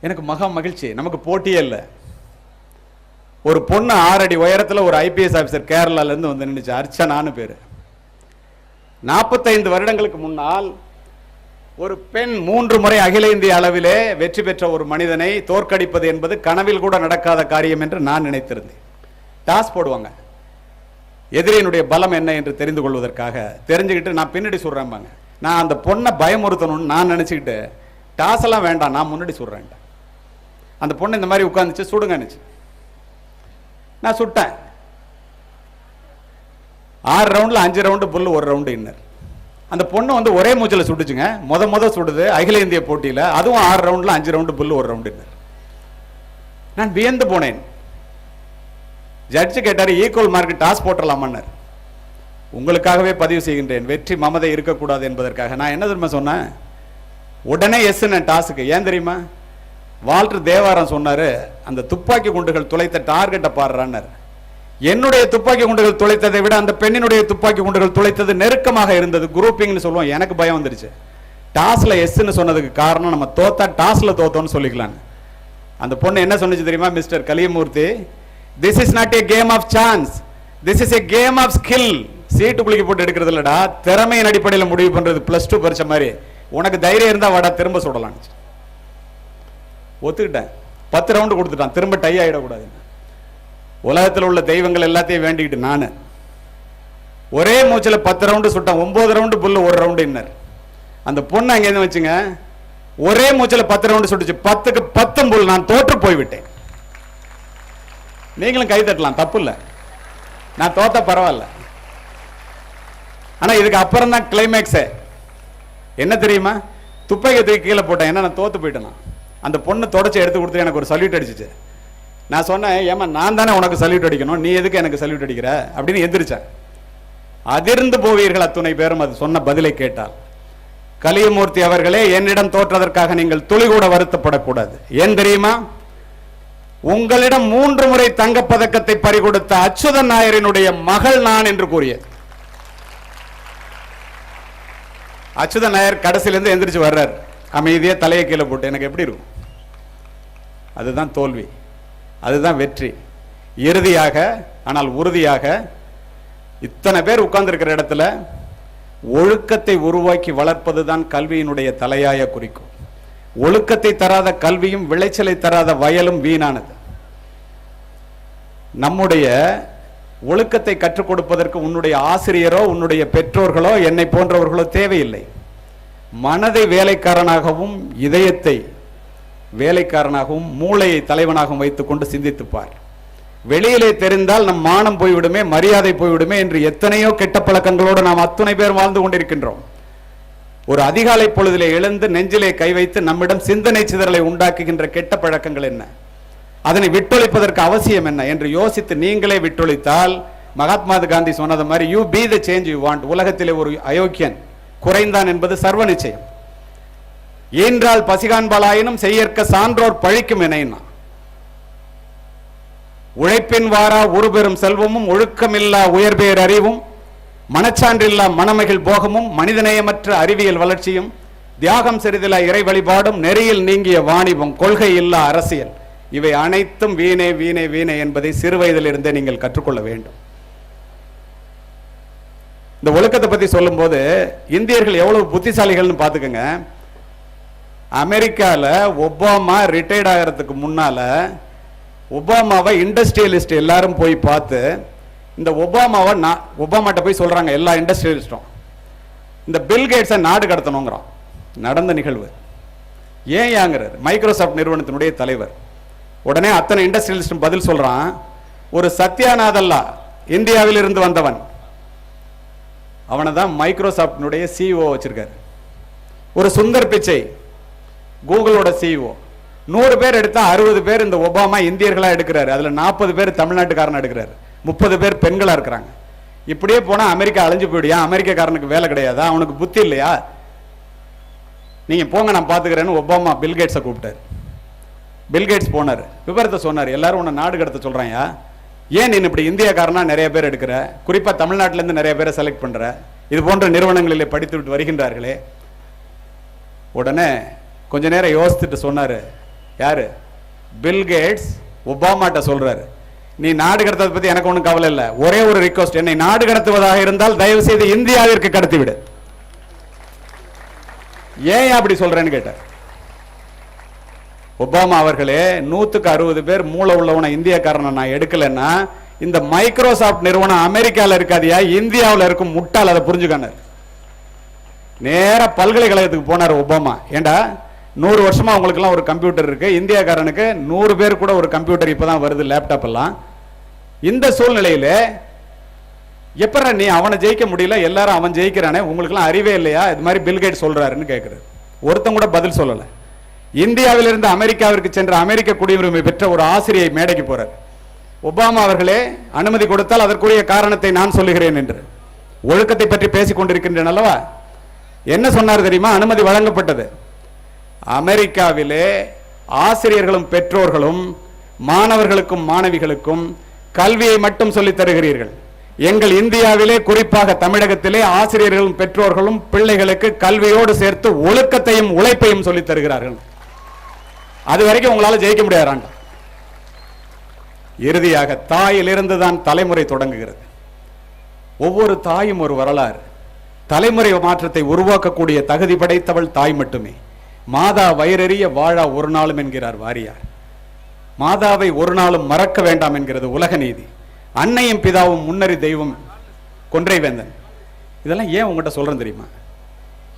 எனக்கு மகா மகிழ்ச்சி. நமக்கு போட்டியே இல்லை. ஒரு பொண்ணு 6 அடி உயரத்தில் ஒரு IPS ஆஃபீஸர் கேரளாலேருந்து வந்து நின்றுச்சு. அர்ச்சனான்னு பேர். 45 வருடங்களுக்கு முன்னால் ஒரு பெண் 3 முறை அகில இந்திய அளவிலே வெற்றி பெற்ற ஒரு மனிதனை தோற்கடிப்பது என்பது கனவில் கூட நடக்காத காரியம் என்று நான் நினைத்திருந்தேன். டாஸ் போடுவாங்க, எதிரியினுடைய பலம் என்ன என்று தெரிந்து கொள்வதற்காக. தெரிஞ்சுக்கிட்டு நான் பின்னாடி சொல்றேன்பாங்க. நான் அந்த பொண்ணை பயமுறுத்தணும்னு நான் நினச்சிக்கிட்டு டாஸ் எல்லாம் வேண்டாம், நான் முன்னாடி சொல்றேன். அந்த பொண்ணு இந்த மாதிரி உட்காந்துச்சு, சுடுங்கன்னுச்சு. நான் சுட்டேன். 6 ரவுண்டில் 5 ரவுண்டு புல், 1 ரவுண்டு இன்னர். அந்த பொண்ணு வந்து ஒரே மூச்சில் சுட்டுச்சுங்க. முத சுடுது அகில இந்திய போட்டியில். அதுவும் 6 ரவுண்டில் 5 ரவுண்டு புல், 1 ரவுண்டு இன்னர். நான் வியந்து போனேன். ஜட்ஜு கேட்டார், ஈக்குவல் மார்க் டாஸ் போட்டுடலாமன்னார். உங்களுக்காகவே பதிவு செய்கின்றேன், வெற்றி மமதை இருக்கக்கூடாது என்பதற்காக. நான் என்ன தெரியுமா சொன்னேன், உடனே எஸ் டாஸுக்கு. ஏன் தெரியுமா, வால்டர் தேவாரம் சொன்னாரு, அந்த துப்பாக்கி குண்டுகள் துளைத்த டார்கெட்டை பாடுறான்னார். என்னுடைய துப்பாக்கி குண்டுகள் துளைத்ததை விட அந்த பெண்ணினுடைய துப்பாக்கி குண்டுகள் துளைத்தது நெருக்கமாக இருந்தது. குரூப்பிங்னு சொல்லுவோம். எனக்கு பயம் வந்துருச்சு. டாஸ்ல எஸ்ன்னு சொன்னதுக்கு காரணம் நம்ம தோத்தா டாஸ்ல தோத்தோன்னு சொல்லிக்கலாம். அந்த பொண்ணு என்ன சொன்னிச்சு தெரியுமா, mister Kaliyamurthy, this is not a game of chance, this is a game of skill. சீட்டு குளிக்க போட்டு எடுக்கிறது இல்லடா, திறமையின் அடிப்படையில் முடிவு பண்றது. +2 பரிச்சை மாதிரி. உனக்கு தைரியம் இருந்தா வாடா திரும்ப சுடலாம். ஒத்துக்கிட்டேன். 10 ரவுண்டு கொடுத்துட்டான். திரும்ப டை ஆகிடக்கூடாது. உலகத்தில் உள்ள தெய்வங்கள் எல்லாத்தையும் வேண்டிக்கிட்டு நான் ஒரே மூச்சில் 10 ரவுண்டு சுட்டேன். 9 ரவுண்டு புல், 1 ரவுண்டு இன்னர். அந்த பொண்ணு அங்கேருந்து வச்சுங்க, ஒரே மூச்சில் 10 ரவுண்டு சுட்டுச்சு. 10க்கு 10 புல். நான் தோற்று போய்விட்டேன். நீங்களும் கை தட்டலாம், தப்பு இல்லை. நான் தோத்த பரவாயில்ல. ஆனா இதுக்கு அப்புறம் தான் கிளைமேக்ஸே. என்ன தெரியுமா, துப்பாக்கி தூக்கி கீழே போட்டேன். என்ன, நான் தோத்து போயிட்டேன். அந்த பொண்ணு தொடச்சி எடுத்து கொடுத்து எனக்கு ஒரு சல்யூட் அடிச்சிச்சு. நான் சொன்னேன், ஏமா நான் தானே உனக்கு சல்யூட் அடிக்கணும், நீ எதுக்கு எனக்கு சல்யூட் அடிக்கிற அப்படின்னு எந்திரிச்சேன். அதிர்ந்து போவீர்கள் அத்துணை பேரும் அது சொன்ன பதிலை கேட்டால். கலியமூர்த்தி அவர்களே, என்னிடம் தோற்றதற்காக நீங்கள் துளி கூட வருத்தப்படக்கூடாது. ஏன் தெரியுமா, உங்களிடம் 3 முறை தங்கப்பதக்கத்தை பறிகொடுத்த அச்சுதன் நாயரினுடைய மகள் நான் என்று கூறியது. அச்சுதன் நாயர் கடைசியிலிருந்து எந்திரிச்சு வர்றார். அமைதியா தலையை கீழே போட்டு. எனக்கு எப்படி இருக்கும்? அதுதான் தோல்வி, அதுதான் வெற்றி. இறுதியாக, ஆனால் உறுதியாக, இத்தனை பேர் உட்கார்ந்திருக்கிற இடத்துல ஒழுக்கத்தை உருவாக்கி வளர்ப்பதுதான் கல்வியினுடைய தலையாய குறிக்கும். ஒழுக்கத்தை தராத கல்வியும் விளைச்சலை தராத வயலும் வீணானது. நம்முடைய ஒழுக்கத்தை கற்றுக் கொடுப்பதற்கு உன்னுடைய ஆசிரியரோ உன்னுடைய பெற்றோர்களோ என்னை போன்றவர்களோ தேவையில்லை. மனதை வேலைக்காரனாகவும் இதயத்தை வேலைக்காரனாகவும் மூளையை தலைவனாகவும் வைத்துக் கொண்டு சிந்தித்துப்பார். வெளியிலே தெரிந்தால் நம் மானம் போய்விடுமே, மரியாதை போய்விடுமே என்று எத்தனையோ கெட்ட பழக்கங்களோடு நாம் அத்துணை பேர் வாழ்ந்து கொண்டிருக்கின்றோம். ஒரு அதிகாலை பொழுதிலே எழுந்து நெஞ்சிலே கை வைத்து நம்மிடம் சிந்தனை சிதறலை உண்டாக்குகின்ற கெட்ட பழக்கங்கள் என்ன, அதனை விட்டொழிப்பதற்கு அவசியம் என்ன என்று யோசித்து நீங்களே விட்டொழித்தால், மகாத்மா காந்தி சொன்னது மாதிரி, you be the change you want. உலகத்திலே ஒரு அயோக்கியன் குறைந்தான் என்பது சர்வ நிச்சயம். ஈன்றால் பசிகாண்பாலாயினும் செய்யற்க சான்றோர் பழிக்கும் என. உழைப்பின் வாரா உருபெறும் செல்வமும் ஒழுக்கமில்லா உயர்பேர் அறிவும் மனச்சான்றில்லா மணமகிழ் போகமும் மனிதநேயமற்ற அறிவியல் வளர்ச்சியும் தியாகம் சிறிதிலா இறை வழிபாடும் நெறியில் நீங்கிய வாணிபம் கொள்கை இல்லா அரசியல் இவை அனைத்தும் வீணே வீணே வீணே என்பதை சிறு வயதிலிருந்தே நீங்கள் கற்றுக்கொள்ள வேண்டும். இந்த ஒழுக்கத்தை பத்தி சொல்லும் போது இந்தியர்கள் எவ்வளவு புத்திசாலிகள்னு பாத்துக்கங்க. அமெரிக்கால ஒபாமா ரிட்டையர்ட் ஆகிறதுக்கு முன்னால ஒபாமாவை இண்டஸ்ட்ரியலிஸ்ட் எல்லாரும் போய் பார்த்து, இந்த ஒபாமாட்ட போய் சொல்றாங்க எல்லா இண்டஸ்ட்ரியலிஸ்டும், இந்த பில் கேட்ஸை நாடு கடத்தணுங்கிறான். நடந்த நிகழ்வு. ஏன் யாங்கிறார் மைக்ரோசாப்ட் நிறுவனத்தினுடைய தலைவர். உடனே அத்தனை இண்டஸ்ட்ரியலிஸ்டும் பதில் சொல்றான், ஒரு சத்யாநாதல்லா இந்தியாவில் இருந்து வந்தவன், அவனை தான் மைக்ரோசாப்டினுடைய சிஇஓ வச்சிருக்காரு. ஒரு சுந்தர் பிச்சை கூகுளோட சிஇஓ, 100 பேர் எடுத்தா 60 பேர் இந்த ஒபாமா இந்தியர்களா எடுக்கிறாரு. அதுல 40 பேர் தமிழ்நாட்டுக்காரன் எடுக்கிறாரு. 30 பேர் பெண்களா இருக்கிறாங்க. இப்படியே போனா அமெரிக்கா அழிஞ்சு போயிடுயா? அமெரிக்காக்காரனுக்கு வேலை கிடையாதா? அவனுக்கு புத்தி இல்லையா? நீங்க போங்க, நான் பாத்துக்கிறேன்னு ஒபாமா பில்கேட்ஸை கூப்பிட்டாரு. பில்கேட்ஸ் போனார், விவரத்தை சொன்னார். எல்லாரும் உன்னை நாடு கடத்த சொல்றாயா? ஏன் நீ இப்படி இந்தியாக்காரனா நிறைய பேர் எடுக்கிற, குறிப்பா தமிழ்நாட்டில இருந்து நிறைய பேரை செலக்ட் பண்ற, இது போன்ற நிறுவனங்களிலே படித்து விட்டு வருகின்றார்களே. உடனே கொஞ்ச நேரம் யோசித்துட்டு சொன்னாரு. யாரு? பில்கேட்ஸ் ஒபாமாட்ட சொல்றாரு, நீ நாடு கடத்ததை பத்தி எனக்கு ஒன்றும் கவலை இல்லை. ஒரே ஒரு ரிக்வஸ்ட், என்னை நாடு கடத்துவதாக இருந்தால் தயவு செய்து இந்தியாவிற்கு கடத்திவிடு. ஏன் அப்படி சொல்றேன்னு கேட்டார். ஒபாமா அவர்களே, 100க்கு 60 பேர் மூளை உள்ளவனை இந்தியக்காரனை நான் எடுக்கலன்னா இந்த மைக்ரோசாப்ட் நிறுவனம் அமெரிக்காவில் இருக்காதியா, இந்தியாவில் இருக்கும் முட்டால், அதை புரிஞ்சுக்கானார். நேர பல்கலைக்கழகத்துக்கு போனார் ஒபாமா. ஏண்டா 100 வருஷமா அவங்களுக்கெல்லாம் ஒரு கம்ப்யூட்டர் இருக்கு, இந்தியாக்காரனுக்கு 100 பேர் கூட ஒரு கம்ப்யூட்டர் இப்பதான் வருது, லேப்டாப் எல்லாம். இந்த சூழ்நிலையில எப்பற நீ அவனை ஜெயிக்க முடியல, எல்லாரும் அவன் ஜெயிக்கிறானே, உங்களுக்கெல்லாம் அறிவே இல்லையா? இது மாதிரி பில்கேட் சொல்றாருன்னு கேட்கிறாரு. ஒருத்தன் கூட பதில் சொல்லல. இந்தியாவிலிருந்து அமெரிக்காவிற்கு சென்ற அமெரிக்க குடியுரிமை பெற்ற ஒரு ஆசிரியை மேடைக்கு போறார். ஒபாமா அவர்களே, அனுமதி கொடுத்தால் அதற்குரிய காரணத்தை நான் சொல்லுகிறேன் என்று. ஒழுக்கத்தை பற்றி பேசிக் கொண்டிருக்கின்றேன் அல்லவா? என்ன சொன்னார் தெரியுமா? அனுமதி வழங்கப்பட்டது. அமெரிக்காவிலே ஆசிரியர்களும் பெற்றோர்களும் மாணவர்களுக்கும் மாணவிகளுக்கும் கல்வியை மட்டும் சொல்லித் தருகிறீர்கள். எங்கள் இந்தியாவிலே, குறிப்பாக தமிழகத்திலே, ஆசிரியர்களும் பெற்றோர்களும் பிள்ளைகளுக்கு கல்வியோடு சேர்த்து ஒழுக்கத்தையும் உழைப்பையும் சொல்லித் தருகிறார்கள். அது வரைக்கும் உங்களால ஜெயிக்க முடியாது. இறுதியாக தாயிலிருந்து தான் தலைமுறை தொடங்குகிறது. ஒவ்வொரு தாயும் ஒரு வரலாறு. தலைமுறை மாற்றத்தை உருவாக்கக்கூடிய தகுதி படைத்தவள் தாய் மட்டுமே. மாதா வயிறறிய வாழா ஒரு நாளும் என்கிறார் வாரியார். மாதாவை ஒரு நாளும் மறக்க வேண்டாம் என்கிறது உலக நீதி. அன்னையும் பிதாவும் முன்னறி தெய்வம் கொன்றை வேந்தன். இதெல்லாம் ஏன் உங்கள்கிட்ட சொல்றேன் தெரியுமா?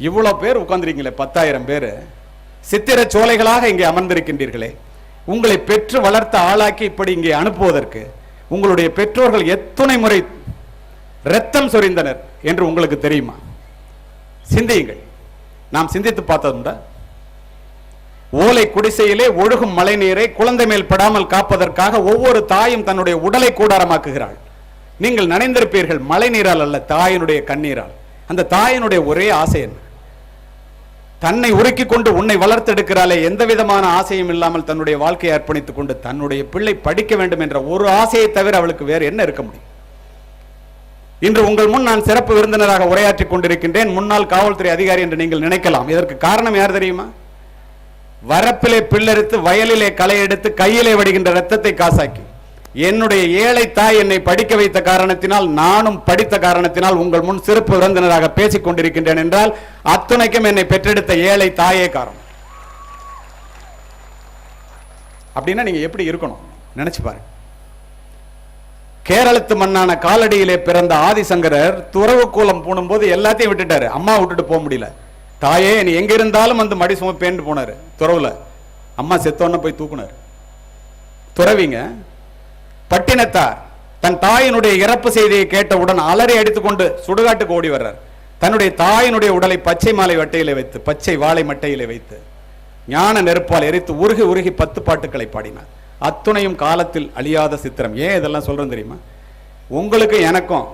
இவ்வளவு பேர் உட்கார்ந்துருக்கீங்களே, 10,000 பேர் சித்திர சோலைகளாக இங்கே அமர்ந்திருக்கின்றீர்களே, உங்களை பெற்று வளர்த்த ஆளாக்கி இப்படி இங்கே அனுப்புவதற்கு உங்களுடைய பெற்றோர்கள் எத்தனை முறை ரத்தம் சொரிந்தனர் என்று உங்களுக்கு தெரியுமா? சிந்தியுங்கள். நாம் சிந்தித்து பார்த்ததுண்டா? ஓலை குடிசையிலே ஒழுகும் மழை நீரை குழந்தை மேல் படாமல் காப்பதற்காக ஒவ்வொரு தாயும் தன்னுடைய உடலை கூடாரமாக்குகிறாள். நீங்கள் நனைந்திருப்பீர்கள், மழை நீரால் அல்ல, தாயினுடைய கண்ணீரால். அந்த தாயினுடைய ஒரே ஆசை என்ன? தன்னை உருக்கி கொண்டு உன்னை வளர்த்தெடுக்கிறாளே, எந்த விதமான ஆசையும் இல்லாமல் தன்னுடைய வாழ்க்கையை அர்ப்பணித்துக் கொண்டு தன்னுடைய பிள்ளை படிக்க வேண்டும் என்ற ஒரு ஆசையை தவிர அவளுக்கு வேறு என்ன இருக்க முடியும்? இன்று உங்கள் முன் நான் சிறப்பு விருந்தினராக உரையாற்றிக் கொண்டிருக்கின்றேன். முன்னாள் காவல்துறை அதிகாரி என்று நீங்கள் நினைக்கலாம். இதற்கு காரணம் யார் தெரியுமா? வரப்பிலே பில்லெடுத்து வயலிலே களை எடுத்து கையிலே வடிகின்ற ரத்தத்தை காசாக்கி என்னுடைய ஏழை தாய் என்னை படிக்க வைத்த காரணத்தினால், நானும் படித்த காரணத்தினால் உங்கள் முன் சிறப்பு விருந்தினராக பேசிக் கொண்டிருக்கின்றேன் என்றால் அத்துணைக்கும் என்னை பெற்றெடுத்த ஏழை தாயே காரணம். அப்படின்னா நீங்க எப்படி இருக்கணும் நினைச்சு பாருங்க. கேரளத்து மண்ணான காலடியிலே பிறந்த ஆதிசங்கரர் துறவு கூலம் பூணும்போது எல்லாத்தையும் விட்டுட்டாரு. அம்மா விட்டுட்டு போக முடியல. தாயே நீ எங்க இருந்தாலும் வந்து மடி சுமப்பேன்னு போனாரு. துறவுல அம்மா செத்தோன்னு போய் தூக்குனார். துறவிங்க பட்டினத்தார் தன் தாயினுடைய இறப்பு செய்தியை கேட்டவுடன் அலறி அடித்துக்கொண்டு சுடுகாட்டுக்கு ஓடி வர்றார். தன்னுடைய தாயினுடைய உடலை பச்சை மாலை வட்டையிலே வைத்து, பச்சை வாழை மட்டையிலே வைத்து ஞான நெருப்பால் எரித்து உருகி உருகி 10 பாட்டுக்களை பாடினார். அத்துணையும் காலத்தில் அழியாத சித்திரம். ஏன் இதெல்லாம் சொல்றேன் தெரியுமா? உங்களுக்கு எனக்கும்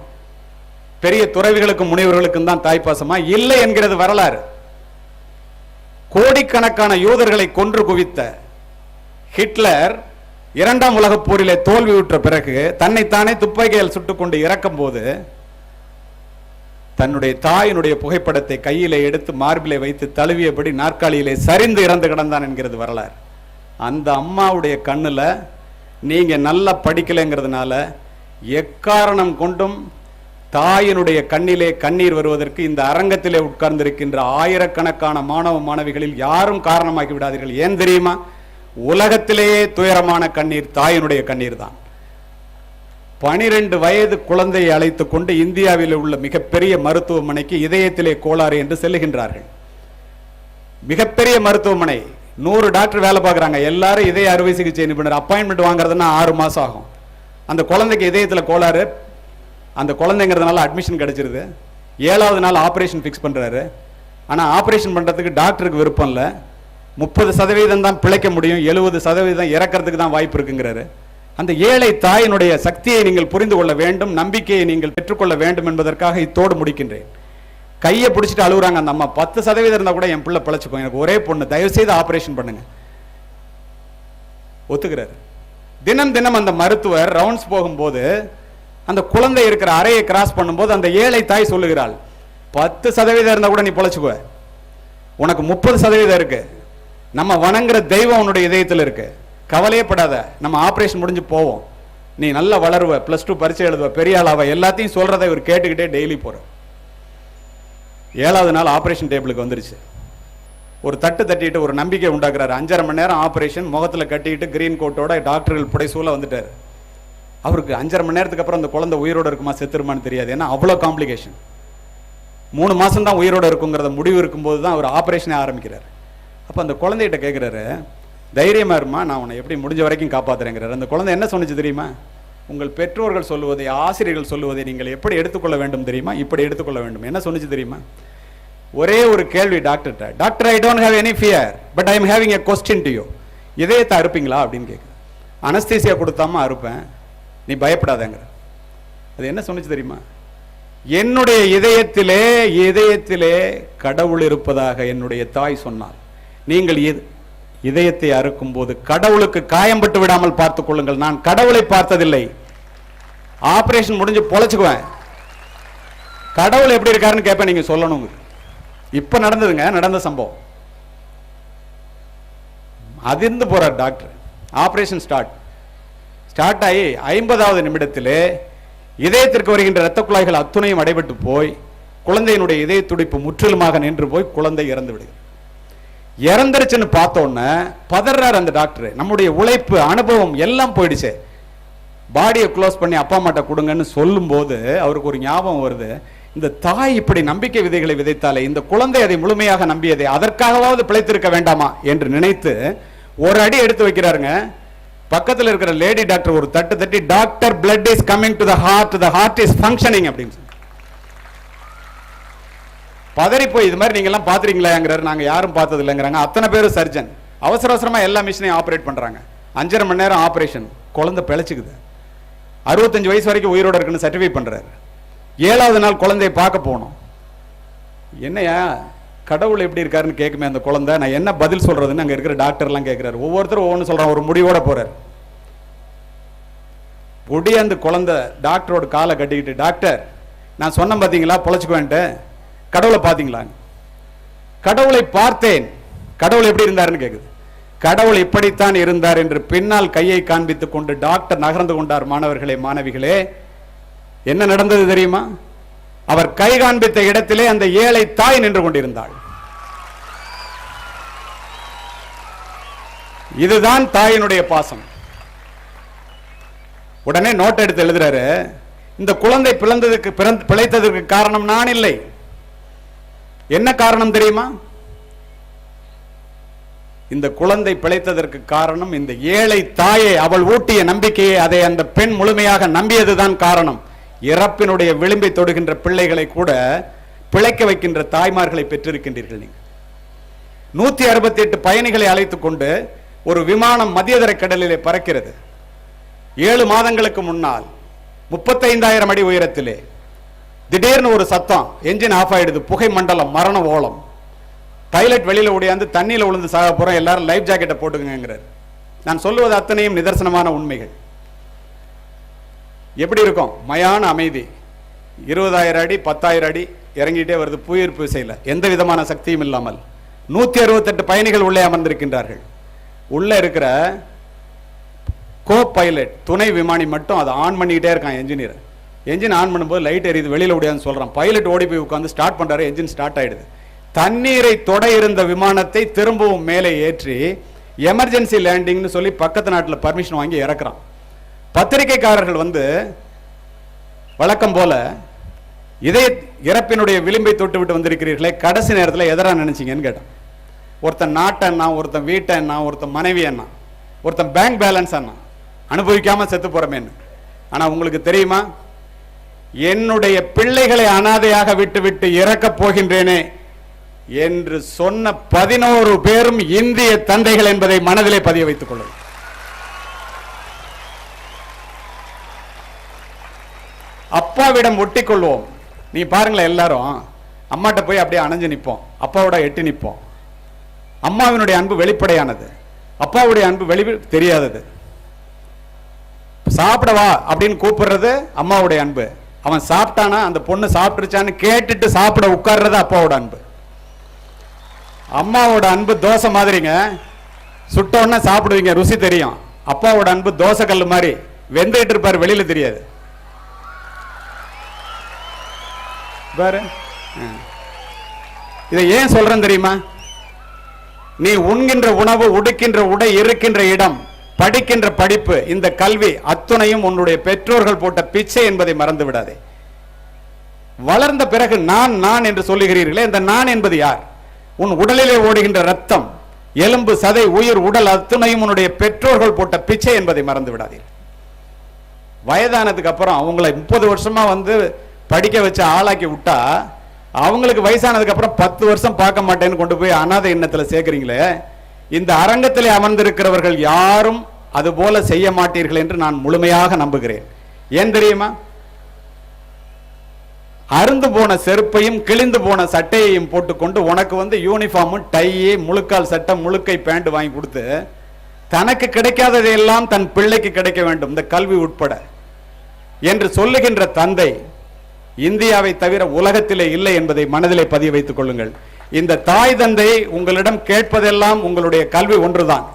பெரிய துறவிகளுக்கும் முனிவர்களுக்கும் தான் தாய்ப்பாசமா இல்லை என்கிறது வரலாறு. கோடிக்கணக்கான யூதர்களை கொன்று குவித்த ஹிட்லர் 2ஆம் உலகப் போரிலே தோல்வியுற்ற பிறகு தன்னைத்தானே துப்பாக்கியால் சுட்டுக் கொண்டு இறக்கும் போது தன்னுடைய தாயினுடைய புகைப்படத்தை கையிலே எடுத்து மார்பிலே வைத்து தழுவியபடி நாற்காலியிலே சரிந்து இறந்து கிடந்தான் என்கிறது வரலாறு. அந்த அம்மாவுடைய கண்ணுல நீங்க நல்லா படிக்கலைங்கிறதுனால எக்காரணம் கொண்டும் தாயினுடைய கண்ணிலே கண்ணீர் வருவதற்கு இந்த அரங்கத்திலே உட்கார்ந்திருக்கின்ற ஆயிரக்கணக்கான மாணவ மாணவிகளில் யாரும் காரணமாக்கி விடாதீர்கள். ஏன் தெரியுமா? உலகத்திலேயே துயரமான கண்ணீர் தாயினுடைய கண்ணீர் தான். 12 வயது குழந்தையை அழைத்துக் கொண்டு இந்தியாவில் உள்ள மிகப்பெரிய மருத்துவமனைக்கு இதயத்திலே கோளாறு என்று செல்லுகின்றார்கள். மிகப்பெரிய மருத்துவமனை, 100 டாக்டர் வேலை பார்க்குறாங்க. எல்லாரும் இதய அறுவை சிகிச்சை நிபுணர். அப்பாயின்மெண்ட் வாங்குறதுன்னா 6 மாசம் ஆகும். அந்த குழந்தைக்கு இதயத்தில் கோளாறு. அந்த குழந்தைங்கிறதுனால அட்மிஷன் கிடைச்சிருது. 7வது நாள் ஆபரேஷன் ஃபிக்ஸ் பண்றாரு. ஆனா ஆபரேஷன் பண்றதுக்கு டாக்டருக்கு விருப்பம் இல்லை. 30% தான் பிழைக்க முடியும், 70% இறக்கிறதுக்கு தான் வாய்ப்பு இருக்குங்கிறாரு. அந்த ஏழை தாயினுடைய சக்தியை நீங்கள் புரிந்து கொள்ள வேண்டும், நம்பிக்கையை நீங்கள் பெற்றுக்கொள்ள வேண்டும் என்பதற்காக இத்தோடு முடிக்கின்றேன். கையை பிடிச்சிட்டு அழுகுறாங்க அந்த அம்மா. 10% இருந்தா கூட என் பிள்ளை பிழைச்சுக்கும், எனக்கு ஒரே பொண்ணு, தயவு செய்து ஆபரேஷன் பண்ணுங்க. ஒத்துக்கிறாரு. தினம் தினம் அந்த மருத்துவர் ரவுண்ட்ஸ் போகும்போது அந்த குழந்தை இருக்கிற அறையை கிராஸ் பண்ணும்போது அந்த ஏழை தாய் சொல்லுகிறாள், 10% இருந்தா கூட நீ பிழைச்சுக்குவ, உனக்கு 30% இருக்கு, நம்ம வணங்குற தெய்வம் உன்னுடைய இதயத்தில் இருக்கு, கவலையே படாத, நம்ம ஆபரேஷன் முடிஞ்சு போவோம், நீ நல்லா வளருவ, +2 பரீட்சை எழுதுவ, பெரிய ஆளாவ, எல்லாத்தையும் சொல்றதை இவர் கேட்டுக்கிட்டே டெய்லி போற. 7வது நாள் ஆபரேஷன் டேபிளுக்கு வந்துருச்சு. ஒரு தட்டு தட்டிட்டு ஒரு நம்பிக்கை உண்டாக்குறாரு. 5.5 மணி நேரம் ஆபரேஷன், முகத்துல கட்டிட்டு கிரீன் கோட்டோட டாக்டர்கள் புடைசூழ வந்துட்டாரு. அவருக்கு 5.5 மணி நேரத்துக்கு அப்புறம் அந்த குழந்தை உயிரோட இருக்குமா செத்துருமான்னு தெரியாது, ஏன்னா அவ்வளோ காம்ப்ளிகேஷன். 3 மாசம் தான் உயிரோட இருக்குங்கிறத முடிவு இருக்கும்போது தான் அவர் ஆபரேஷனே ஆரம்பிக்கிறார். அப்போ அந்த குழந்தைகிட்ட கேட்குறாரு, தைரியமா இருமா, நான் உன்னை எப்படி முடிஞ்ச வரைக்கும் காப்பாத்துறேங்கிறார். அந்த குழந்தை என்ன சொன்னிச்சு தெரியுமா? உங்கள் பெற்றோர்கள் சொல்லுவதை, ஆசிரியர்கள் சொல்லுவதை நீங்கள் எப்படி எடுத்துக்கொள்ள வேண்டும் தெரியுமா? இப்படி எடுத்துக்கொள்ள வேண்டும். என்ன சொன்னிச்சு தெரியுமா? ஒரே ஒரு கேள்வி டாக்டர்கிட்ட, doctor I don't have any fear but I am having a question to you. இதயத்தை அறுப்பீங்களா அப்படின்னு கேட்குறேன். அனஸ்தீசியா கொடுத்தாம அறுப்பேன், நீ பயப்படாதேங்கிற. அது என்ன சொன்னிச்சு தெரியுமா? என்னுடைய இதயத்திலே கடவுள் இருப்பதாக என்னுடைய தாய் சொன்னார். நீங்கள் இதயத்தை அறுக்கும் போது கடவுளுக்கு காயம்பட்டு விடாமல் பார்த்துக் கொள்ளுங்கள். நான் கடவுளை பார்த்ததில்லை, ஆபரேஷன் முடிஞ்சு பொழைச்சுக்குவேன், கடவுள் எப்படி இருக்காருன்னு கேட்பேன், நீங்க சொல்லணும். இப்ப நடந்ததுங்க, நடந்த சம்பவம். அதிர்ந்து போறார் டாக்டர். ஆபரேஷன் ஸ்டார்ட் ஆகி 50வது நிமிடத்திலே இதயத்திற்கு வருகின்ற இரத்த குழாய்கள் அத்துணையும் அடைபட்டு போய் குழந்தையினுடைய இதய துடிப்பு முற்றிலுமாக நின்று போய் குழந்தை இறந்து விடுகிறது. இறந்துருச்சுன்னு பார்த்தோன்னே பதறார் அந்த டாக்டர். நம்முடைய உழைப்பு, அனுபவம் எல்லாம் போயிடுச்சு. பாடியை க்ளோஸ் பண்ணி அப்பா அம்மாட்ட கொடுங்கன்னு சொல்லும் போது அவருக்கு ஒரு ஞாபகம் வருது, இந்த தாய் இப்படி நம்பிக்கை விதைகளை விதைத்தாலே, இந்த குழந்தை அதை முழுமையாக நம்பியதை, அதற்காகவாவது பிழைத்திருக்க வேண்டாமா என்று நினைத்து ஒரு அடி எடுத்து வைக்கிறாருங்க. பக்கத்தில் இருக்கிற லேடி டாக்டர் ஒரு தட்டு தட்டி, doctor blood is coming to the heart is functioning அப்படின்னு பதறி போய், இது மாதிரி நீங்க எல்லாம் பாத்துறீங்களாங்கிறாரு. நாங்க யாரும் பார்த்தது இல்லைங்கிறாங்க. அத்தனை பேரும் சர்ஜன் அவசர அவசரமா எல்லா மிஷினையும் ஆபரேட் பண்றாங்க. 5.5 மணி நேரம் ஆபரேஷன், குழந்தை பிழைச்சுக்குது. 65 வயசு வரைக்கும் உயிரோட இருக்குன்னு சர்டிஃபை பண்றாரு. 7வது நாள் குழந்தையை பார்க்க போனோம். என்னையா கடவுள் எப்படி இருக்காருன்னு கேட்குமே அந்த குழந்தை. நான் என்ன பதில் சொல்றதுன்னு அங்க இருக்கிற டாக்டர் எல்லாம் கேட்கிறாரு. ஒவ்வொருத்தரும் ஒவ்வொன்று சொல்றான். ஒரு முடிவோட போறாரு. அந்த குழந்தை டாக்டரோட காலை கட்டிக்கிட்டு, டாக்டர் நான் சொன்ன பாத்தீங்களா பொழைச்சுக்குவேன்ட்டு, கடவுளை பாத்தீங்களா? கடவுளை பார்த்தேன். கடவுள் எப்படி இருந்தாருன்னு கேக்குது. கடவுள் இப்படித்தான் இருந்தார் என்று பின்னால் கையை காண்பித்துக் கொண்டு டாக்டர் நகர்ந்து கொண்டார். மாணவர்களே, மாணவிகளே, என்ன நடந்தது தெரியுமா? அவர் கை காண்பித்த இடத்திலே அந்த ஏழை தாய் நின்று கொண்டிருந்தாள். இதுதான் தாயினுடைய பாசம். உடனே நோட் எடுத்து எழுதுறாரு, இந்த குழந்தை பிழைத்ததற்கு காரணம் நான் இல்லை. என்ன காரணம் தெரியுமா? இந்த குழந்தை பிழைத்ததற்கு காரணம் இந்த ஏழை தாயை, அவள் ஊட்டிய நம்பிக்கையை, அதை அந்த பெண் முழுமையாக நம்பியதுதான் காரணம். இறப்பினுடைய விளிம்பை தொடுகின்ற பிள்ளைகளை கூட பிழைக்க வைக்கின்ற தாய்மார்களை பெற்றிருக்கின்றீர்கள். நீங்கள் 168 பயணிகளை அழைத்துக் கொண்டு ஒரு விமானம் மத்தியதரை கடலிலே பறக்கிறது. 7 மாதங்களுக்கு முன்னால் 35,000 அடி உயரத்திலே திடீர்னு ஒரு சத்தம், என்ஜின் ஆஃப் ஆயிடுது, புகை மண்டலம், மரண ஓலம். பைலட் வெளியில ஓடியாந்து தண்ணியில விழுந்து சாக போறோம், எல்லாரும் லைஃப் ஜாக்கெட்டை போட்டுங்கிறார். நான் சொல்லுவது அத்தனையும் நிதர்சனமான உண்மைகள். எப்படி இருக்கும்? மயான அமைதி. 20,000 அடி 10,000 அடி இறங்கிட்டே வருது, புவியீர்ப்பு விசையில எந்த விதமான சக்தியும் இல்லாமல். 168 பயணிகள் உள்ளே அமர்ந்திருக்கின்றார்கள். உள்ள இருக்கிற கோ பைலட், துணை விமானி மட்டும் அதை ஆன் பண்ணிக்கிட்டே இருக்கான். என்ஜினியர் என்ஜின் ஆன் பண்ணும்போது லைட் எரியுது, வெளியில ஓடியான்னு சொல்றான். பைலட் ஓடி போய் உட்காந்து ஸ்டார்ட் பண்றாரு, என்ஜின் ஸ்டார்ட் ஆயிடுது. தண்ணீரை தொட இருந்த விமானத்தை திரும்பவும் மேலே ஏற்றி எமர்ஜென்சி லேண்டிங்னு சொல்லி பக்கத்து நாட்டில் பர்மிஷன் வாங்கி இறக்குறான். பத்திரிகைக்காரர்கள் வந்து வழக்கம் போல இறப்பினுடைய விளிம்பை தொட்டு விட்டு வந்திருக்கிறீர்களே, கடைசி நேரத்தில் எதரா நினைச்சீங்கன்னு கேட்டான். ஒருத்தன் நாட்டன்னா, ஒருத்தன் வீட்டன்னா, ஒருத்தன் மனைவி அண்ணா, ஒருத்தன் பேங்க் பேலன்ஸ் அண்ணா, அனுபவிக்காம செத்து போறமேன்னு. ஆனா உங்களுக்கு தெரியுமா, என்னுடைய பிள்ளைகளை அனாதையாக விட்டு விட்டு இறக்க போகின்றேனே, என்று சொன்ன 11 பேரும் இந்திய தந்தைகள் என்பதை மனதிலே பதிய வைத்துக் கொள்ளுங்கள். அப்பாவிடம் ஒட்டிக் கொள்வோம். நீ பாருங்களேன், எல்லாரும் அம்மாட்ட போய் அப்படியே அணைஞ்சு நிற்போம், அப்பாவோட எட்டி நிற்போம். அம்மாவினுடைய அன்பு வெளிப்படையானது, அப்பாவுடைய அன்பு வெளி தெரியாதது. சாப்பிடவா அப்படின்னு கூப்பிடுறது அம்மாவுடைய அன்பு. அவன் சாப்பிட்டானா, அந்த பொண்ணு சாப்பிட்டுருச்சான்னு கேட்டுட்டு சாப்பிட உட்கார்றது அப்பாவோட அன்பு. அம்மாவோட அன்பு தோசை மாதிரிங்க, சுட்டோன்னா சாப்பிடுவீங்க, ருசி தெரியும். அப்பாவோட அன்பு தோசை கல் மாதிரி வெந்துட்டு இருப்பாரு, வெளியில தெரியாது. பாரு, இதை ஏன் சொல்றேன் தெரியுமா? நீ உண்கின்ற உணவு, உடுக்கின்ற உடை, இருக்கின்ற இடம், படிக்கின்ற படிப்பு, இந்த கல்வி அத்துணையும் உன்னுடைய பெற்றோர்கள் போட்ட பிச்சை என்பதை மறந்து விடாதே. வளர்ந்த பிறகு நான் நான் என்று சொல்லுகிறீர்களே, இந்த நான் என்பது யார்? உன் உடலிலே ஓடுகின்ற ரத்தம், எலும்பு, சதை, உயிர், உடல் அத்துணையும் உன்னுடைய பெற்றோர்கள் போட்ட பிச்சை என்பதை மறந்து விடாதீர்கள். வயதானதுக்கு அப்புறம் அவங்களை 30 வருஷமா படிக்க வச்சு ஆளாக்கி விட்டா, அவங்களுக்கு வயசானதுக்கு அப்புறம் 10 வருஷம் பார்க்க மாட்டேன்னு கொண்டு போய் அனாதை எண்ணத்தில் சேர்க்கிறீங்களே. இந்த அரங்கத்திலே அமர்ந்திருக்கிறவர்கள் யாரும் அதுபோல செய்ய மாட்டீர்கள் என்று நான் முழுமையாக நம்புகிறேன். ஏன் தெரியுமா? அருந்து போன செருப்பையும் கிழிந்து போன சட்டையையும் போட்டுக்கொண்டு உனக்கு யூனிஃபார்ம், டை, முழுக்கால் சட்டை, முழுக்கை பேண்ட் வாங்கி கொடுத்து தனக்கு கிடைக்காததையெல்லாம் தன் பிள்ளைக்கு கிடைக்க வேண்டும், இந்த கல்வி உட்பட என்று சொல்லுகின்ற தந்தை இந்தியாவை தவிர உலகத்திலே இல்லை என்பதை மனதிலே பதிய வைத்துக் கொள்ளுங்கள். இந்த தாய் தந்தை உங்களிடம் கேட்பதெல்லாம் உங்களுடைய கல்வி ஒன்றுதான்.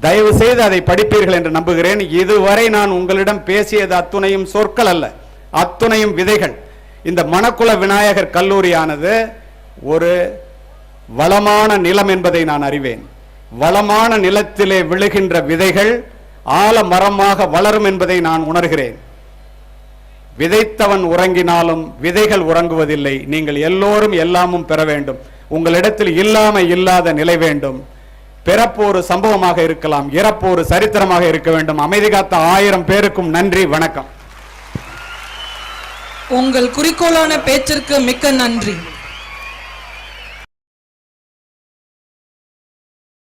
தயவு செய்து அதை படிப்பீர்கள் என்று நம்புகிறேன். இதுவரை நான் உங்களிடம் பேசியது அத்துணையும் சொற்கள் அல்ல, அத்துணையும் விதைகள். இந்த மணக்குள விநாயகர் கல்லூரியானது ஒரு வளமான நிலம் என்பதை நான் அறிவேன். வளமான நிலத்திலே விழுகின்ற விதைகள் ஆலமரமாக வளரும் என்பதை நான் உணர்கிறேன். விதைத்தவன் உறங்கினாலும் விதைகள் உறங்குவதில்லை. நீங்கள் எல்லோரும் எல்லாமும் பெற வேண்டும். உங்களிடத்தில் இல்லாத நிலை வேண்டும். பிறப்பு ஒரு சம்பவமாக இருக்கலாம், இறப்பு ஒரு சரித்திரமாக இருக்க வேண்டும். அமைதி காத்த 1000 பேருக்கும் நன்றி, வணக்கம். உங்கள் குறிக்கோளான பேச்சிற்கு மிக்க நன்றி.